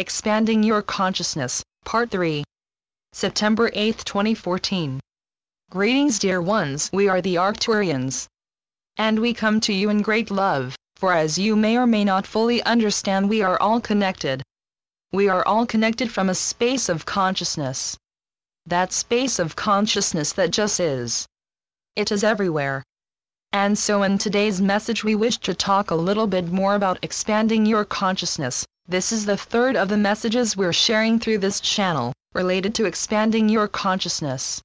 Expanding Your Consciousness, Part 3. September 8, 2014. Greetings, dear ones. We are the Arcturians. And we come to you in great love, for as you may or may not fully understand, we are all connected. We are all connected from a space of consciousness. That space of consciousness that just is. It is everywhere. And so in today's message we wish to talk a little bit more about expanding your consciousness. This is the third of the messages we're sharing through this channel, related to expanding your consciousness.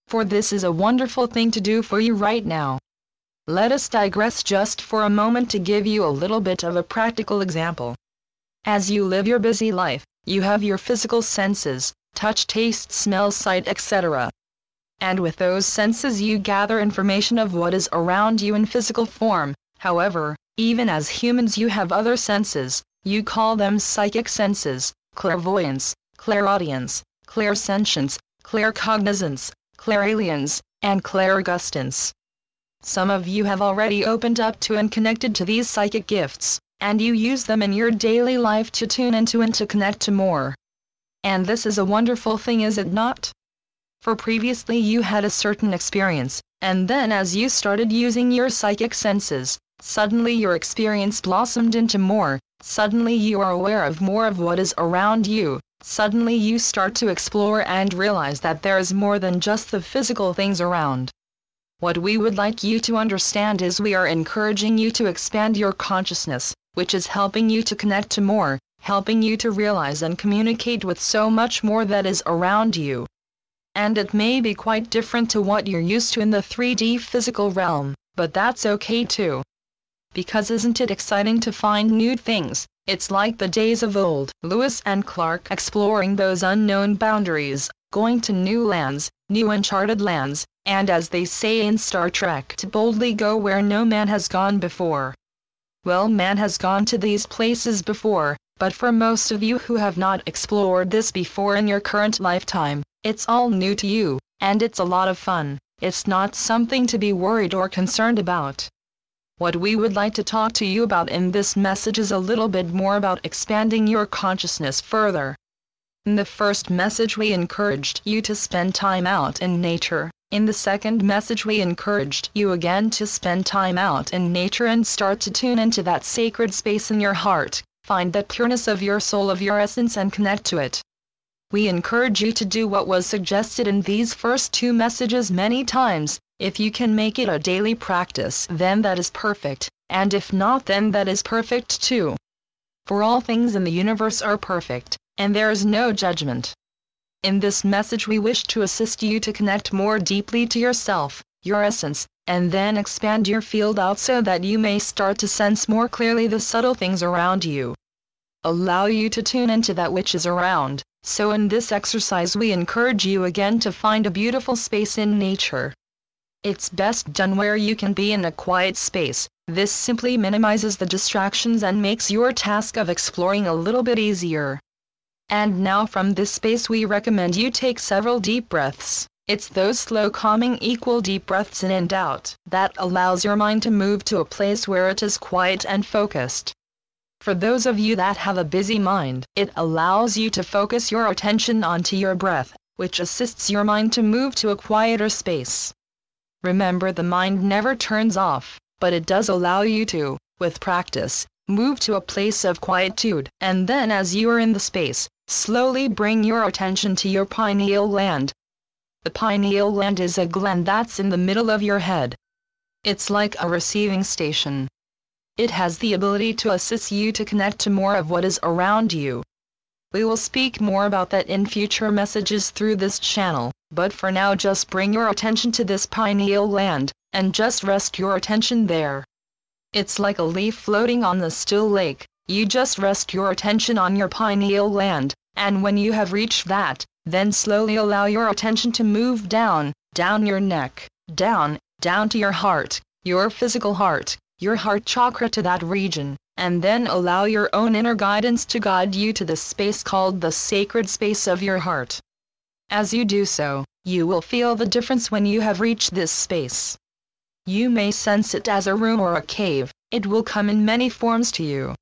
For this is a wonderful thing to do for you right now. Let us digress just for a moment to give you a little bit of a practical example. As you live your busy life, you have your physical senses, touch, taste, smell, sight, etc. And with those senses you gather information of what is around you in physical form. However, even as humans you have other senses. You call them psychic senses, clairvoyance, clairaudience, clairsentience, claircognizance, clairalience, and clairgustance. Some of you have already opened up to and connected to these psychic gifts, and you use them in your daily life to tune into and to connect to more. And this is a wonderful thing, is it not? For previously you had a certain experience, and then as you started using your psychic senses, suddenly your experience blossomed into more. Suddenly you are aware of more of what is around you. Suddenly you start to explore and realize that there is more than just the physical things around. What we would like you to understand is we are encouraging you to expand your consciousness, which is helping you to connect to more, helping you to realize and communicate with so much more that is around you. And it may be quite different to what you're used to in the 3D physical realm, but that's okay too. Because isn't it exciting to find new things? It's like the days of old, Lewis and Clark exploring those unknown boundaries, going to new lands, new uncharted lands, and as they say in Star Trek, to boldly go where no man has gone before. Well, man has gone to these places before, but for most of you who have not explored this before in your current lifetime, it's all new to you, and it's a lot of fun. It's not something to be worried or concerned about. What we would like to talk to you about in this message is a little bit more about expanding your consciousness further. In the first message we encouraged you to spend time out in nature. In the second message we encouraged you again to spend time out in nature and start to tune into that sacred space in your heart, find that pureness of your soul, of your essence, and connect to it. We encourage you to do what was suggested in these first two messages many times. If you can make it a daily practice, then that is perfect, and if not, then that is perfect too. For all things in the universe are perfect, and there is no judgment. In this message we wish to assist you to connect more deeply to yourself, your essence, and then expand your field out so that you may start to sense more clearly the subtle things around you. Allow you to tune into that which is around. So in this exercise we encourage you again to find a beautiful space in nature. It's best done where you can be in a quiet space. This simply minimizes the distractions and makes your task of exploring a little bit easier. And now from this space we recommend you take several deep breaths. It's those slow, calming, equal deep breaths in and out that allows your mind to move to a place where it is quiet and focused. For those of you that have a busy mind, it allows you to focus your attention onto your breath, which assists your mind to move to a quieter space. Remember, the mind never turns off, but it does allow you to, with practice, move to a place of quietude, and then as you are in the space, slowly bring your attention to your pineal gland. The pineal gland is a gland that's in the middle of your head. It's like a receiving station. It has the ability to assist you to connect to more of what is around you. We will speak more about that in future messages through this channel, but for now just bring your attention to this pineal gland, and just rest your attention there. It's like a leaf floating on the still lake. You just rest your attention on your pineal gland, and when you have reached that, then slowly allow your attention to move down your neck, down to your heart, your physical heart, your heart chakra, to that region. And then allow your own inner guidance to guide you to the space called the sacred space of your heart. As you do so, you will feel the difference when you have reached this space. You may sense it as a room or a cave. It will come in many forms to you.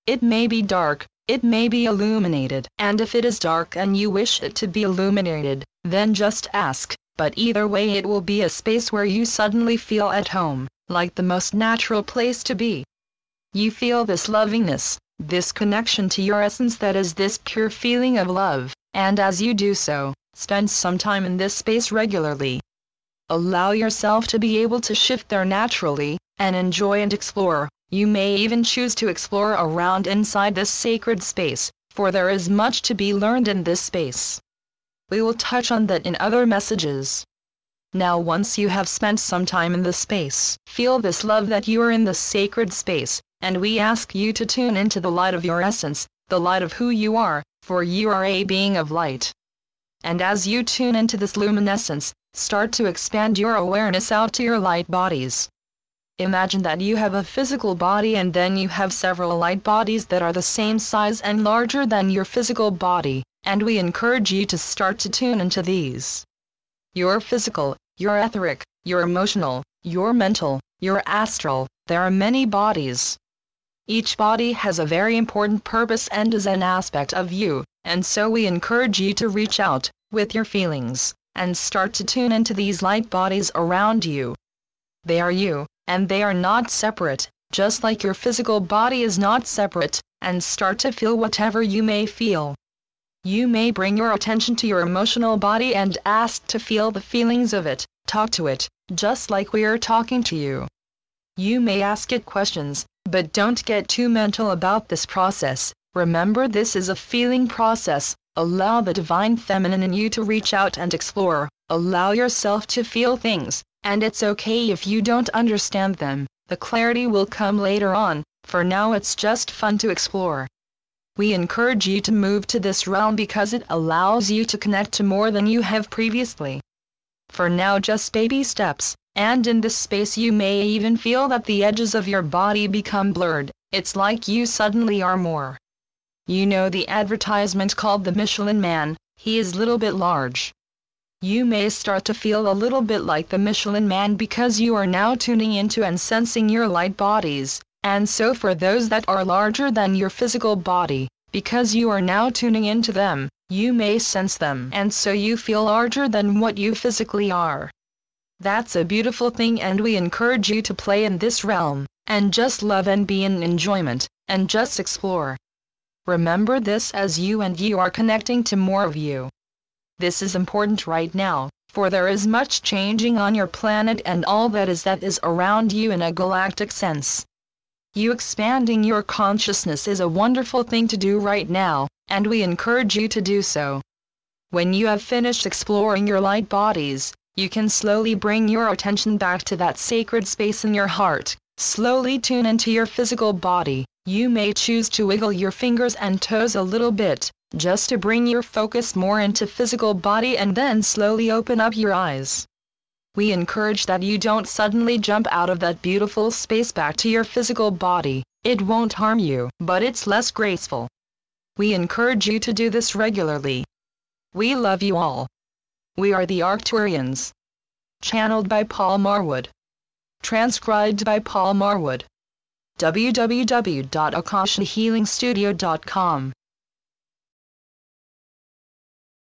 It may be dark, it may be illuminated. And if it is dark and you wish it to be illuminated, then just ask, but either way it will be a space where you suddenly feel at home, like the most natural place to be. You feel this lovingness, this connection to your essence, that is this pure feeling of love, and as you do so, spend some time in this space regularly. Allow yourself to be able to shift there naturally, and enjoy and explore. You may even choose to explore around inside this sacred space, for there is much to be learned in this space. We will touch on that in other messages. Now once you have spent some time in the space, feel this love that you are in the sacred space, and we ask you to tune into the light of your essence, the light of who you are, for you are a being of light. And as you tune into this luminescence, start to expand your awareness out to your light bodies. Imagine that you have a physical body and then you have several light bodies that are the same size and larger than your physical body, and we encourage you to start to tune into these. Your physical, your etheric, your emotional, your mental, your astral, there are many bodies. Each body has a very important purpose and is an aspect of you, and so we encourage you to reach out, with your feelings, and start to tune into these light bodies around you. They are you, and they are not separate, just like your physical body is not separate, and start to feel whatever you may feel. You may bring your attention to your emotional body and ask to feel the feelings of it, talk to it, just like we are talking to you. You may ask it questions, but don't get too mental about this process. Remember, this is a feeling process. Allow the divine feminine in you to reach out and explore. Allow yourself to feel things, and it's okay if you don't understand them. The clarity will come later on. For now it's just fun to explore. We encourage you to move to this realm because it allows you to connect to more than you have previously. For now, just baby steps, and in this space you may even feel that the edges of your body become blurred. It's like you suddenly are more. You know the advertisement called the Michelin Man, he is little bit large. You may start to feel a little bit like the Michelin Man because you are now tuning into and sensing your light bodies, and so for those that are larger than your physical body, because you are now tuning into them, you may sense them, and so you feel larger than what you physically are. That's a beautiful thing, and we encourage you to play in this realm, and just love and be in enjoyment, and just explore. Remember this as you are connecting to more of you. This is important right now, for there is much changing on your planet and all that is around you in a galactic sense. You expanding your consciousness is a wonderful thing to do right now, and we encourage you to do so. When you have finished exploring your light bodies, you can slowly bring your attention back to that sacred space in your heart. Slowly tune into your physical body. You may choose to wiggle your fingers and toes a little bit, just to bring your focus more into physical body, and then slowly open up your eyes. We encourage that you don't suddenly jump out of that beautiful space back to your physical body. It won't harm you, but it's less graceful. We encourage you to do this regularly. We love you all. We are the Arcturians. Channeled by Paul Marwood. Transcribed by Paul Marwood. www.akashahealingstudio.com